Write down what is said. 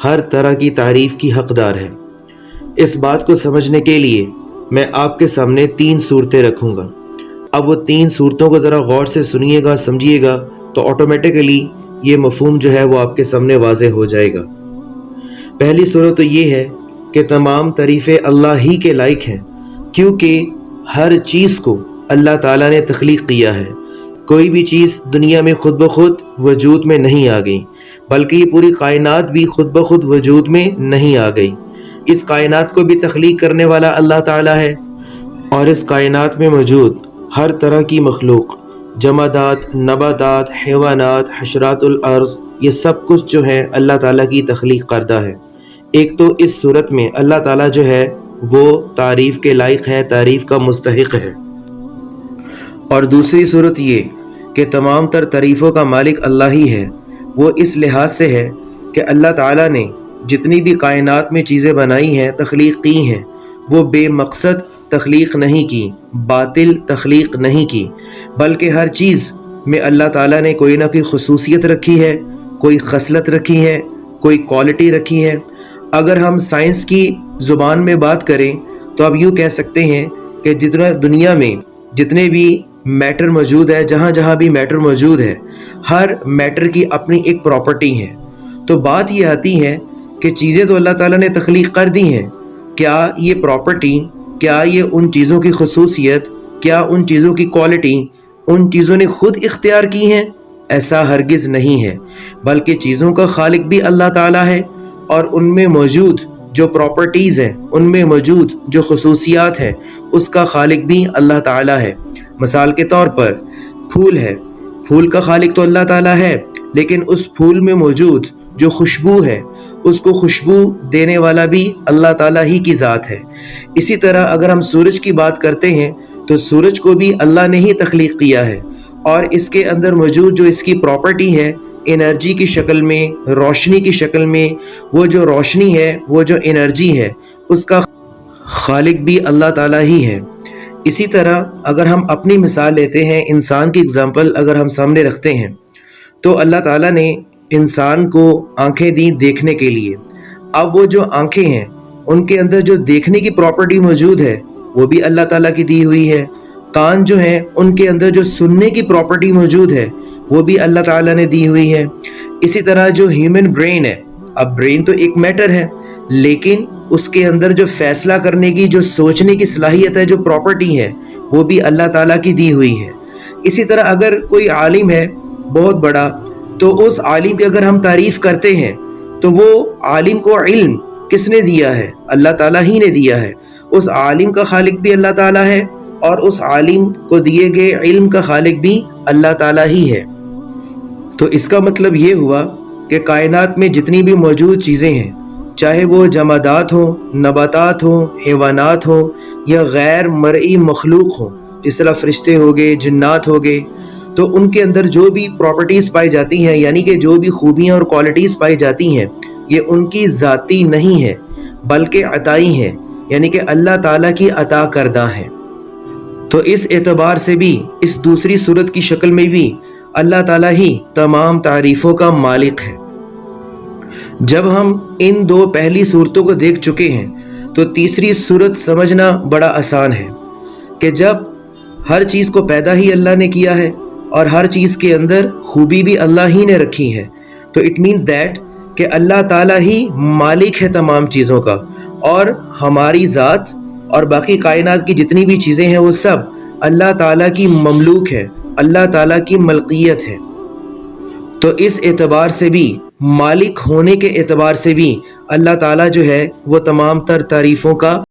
ہر طرح کی تعریف کی حقدار ہے۔ اس بات کو سمجھنے کے لیے میں آپ کے سامنے 3 صورتیں رکھوں گا۔ اب وہ 3 صورتوں کو ذرا غور سے سنیے گا، سمجھیے گا، تو آٹومیٹیکلی یہ مفہوم جو ہے وہ آپ کے سامنے واضح ہو جائے گا۔ پہلی صورت تو یہ ہے کہ تمام تعریفیں اللہ ہی کے لائق ہیں، کیونکہ ہر چیز کو اللہ تعالیٰ نے تخلیق کیا ہے۔ کوئی بھی چیز دنیا میں خود بخود وجود میں نہیں آ گئی، بلکہ یہ پوری کائنات بھی خود بخود وجود میں نہیں آ گئی۔ اس کائنات کو بھی تخلیق کرنے والا اللہ تعالیٰ ہے، اور اس کائنات میں موجود ہر طرح کی مخلوق، جمادات، نباتات، حیوانات، حشرات الارض، یہ سب کچھ جو ہے اللہ تعالیٰ کی تخلیق کردہ ہے۔ ایک تو اس صورت میں اللہ تعالیٰ جو ہے وہ تعریف کے لائق ہے، تعریف کا مستحق ہے، اور دوسری صورت یہ کہ تمام تر تعریفوں کا مالک اللہ ہی ہے۔ وہ اس لحاظ سے ہے کہ اللہ تعالیٰ نے جتنی بھی کائنات میں چیزیں بنائی ہیں، تخلیق کی ہیں، وہ بے مقصد تخلیق نہیں کی، باطل تخلیق نہیں کی، بلکہ ہر چیز میں اللہ تعالیٰ نے کوئی نہ کوئی خصوصیت رکھی ہے، کوئی خصلت رکھی ہے، کوئی کوالٹی رکھی ہے۔ اگر ہم سائنس کی زبان میں بات کریں تو آپ یوں کہہ سکتے ہیں کہ جتنا دنیا میں جتنے بھی میٹر موجود ہے، جہاں جہاں بھی میٹر موجود ہے، ہر میٹر کی اپنی ایک پراپرٹی ہے۔ تو بات یہ آتی ہے کہ چیزیں تو اللہ تعالیٰ نے تخلیق کر دی ہیں، کیا یہ پراپرٹی، کیا یہ ان چیزوں کی خصوصیت، کیا ان چیزوں کی کوالٹی ان چیزوں نے خود اختیار کی ہیں؟ ایسا ہرگز نہیں ہے، بلکہ چیزوں کا خالق بھی اللہ تعالیٰ ہے، اور ان میں موجود جو پراپرٹیز ہیں، ان میں موجود جو خصوصیات ہیں، اس کا خالق بھی اللہ تعالیٰ ہے۔ مثال کے طور پر پھول ہے، پھول کا خالق تو اللہ تعالیٰ ہے، لیکن اس پھول میں موجود جو خوشبو ہے، اس کو خوشبو دینے والا بھی اللہ تعالیٰ ہی کی ذات ہے۔ اسی طرح اگر ہم سورج کی بات کرتے ہیں تو سورج کو بھی اللہ نے ہی تخلیق کیا ہے، اور اس کے اندر موجود جو اس کی پراپرٹی ہے، انرجی کی شکل میں، روشنی کی شکل میں، وہ جو روشنی ہے، وہ جو انرجی ہے، اس کا خالق بھی اللہ تعالیٰ ہی ہے۔ اسی طرح اگر ہم اپنی مثال لیتے ہیں، انسان کی اگزامپل اگر ہم سامنے رکھتے ہیں، تو اللہ تعالیٰ نے انسان کو آنکھیں دی دیکھنے کے لیے۔ اب وہ جو آنکھیں ہیں، ان کے اندر جو دیکھنے کی پراپرٹی موجود ہے، وہ بھی اللہ تعالیٰ کی دی ہوئی ہے۔ کان جو ہیں، ان کے اندر جو سننے کی پراپرٹی موجود ہے، وہ بھی اللہ تعالیٰ نے دی ہوئی ہے۔ اسی طرح جو ہیومن برین ہے، اب برین تو ایک میٹر ہے، لیکن اس کے اندر جو فیصلہ کرنے کی، جو سوچنے کی صلاحیت ہے، جو پراپرٹی ہے، وہ بھی اللہ تعالیٰ کی دی ہوئی ہے۔ اسی طرح اگر کوئی عالم ہے بہت بڑا، تو اس عالم کی اگر ہم تعریف کرتے ہیں تو وہ عالم کو علم کس نے دیا ہے؟ اللہ تعالیٰ ہی نے دیا ہے۔ اس عالم کا خالق بھی اللہ تعالیٰ ہے، اور اس عالم کو دیے گئے علم کا خالق بھی اللہ تعالیٰ ہی ہے۔ تو اس کا مطلب یہ ہوا کہ کائنات میں جتنی بھی موجود چیزیں ہیں، چاہے وہ جمادات ہوں، نباتات ہوں، حیوانات ہوں، یا غیر مرئی مخلوق ہوں، جس طرح فرشتے ہو گئے، جنات ہو گئے، تو ان کے اندر جو بھی پراپرٹیز پائی جاتی ہیں، یعنی کہ جو بھی خوبیاں اور کوالٹیز پائی جاتی ہیں، یہ ان کی ذاتی نہیں ہے، بلکہ عطائی ہیں، یعنی کہ اللہ تعالیٰ کی عطا کردہ ہیں۔ تو اس اعتبار سے بھی، اس دوسری صورت کی شکل میں بھی اللہ تعالیٰ ہی تمام تعریفوں کا مالک ہے۔ جب ہم ان 2 پہلی صورتوں کو دیکھ چکے ہیں تو تیسری صورت سمجھنا بڑا آسان ہے، کہ جب ہر چیز کو پیدا ہی اللہ نے کیا ہے، اور ہر چیز کے اندر خوبی بھی اللہ ہی نے رکھی ہے، تو اٹ مینز دیٹ کہ اللہ تعالیٰ ہی مالک ہے تمام چیزوں کا، اور ہماری ذات اور باقی کائنات کی جتنی بھی چیزیں ہیں، وہ سب اللہ تعالیٰ کی مملوک ہے، اللہ تعالیٰ کی ملکیت ہے۔ تو اس اعتبار سے بھی، مالک ہونے کے اعتبار سے بھی اللہ تعالیٰ جو ہے وہ تمام تر تعریفوں کا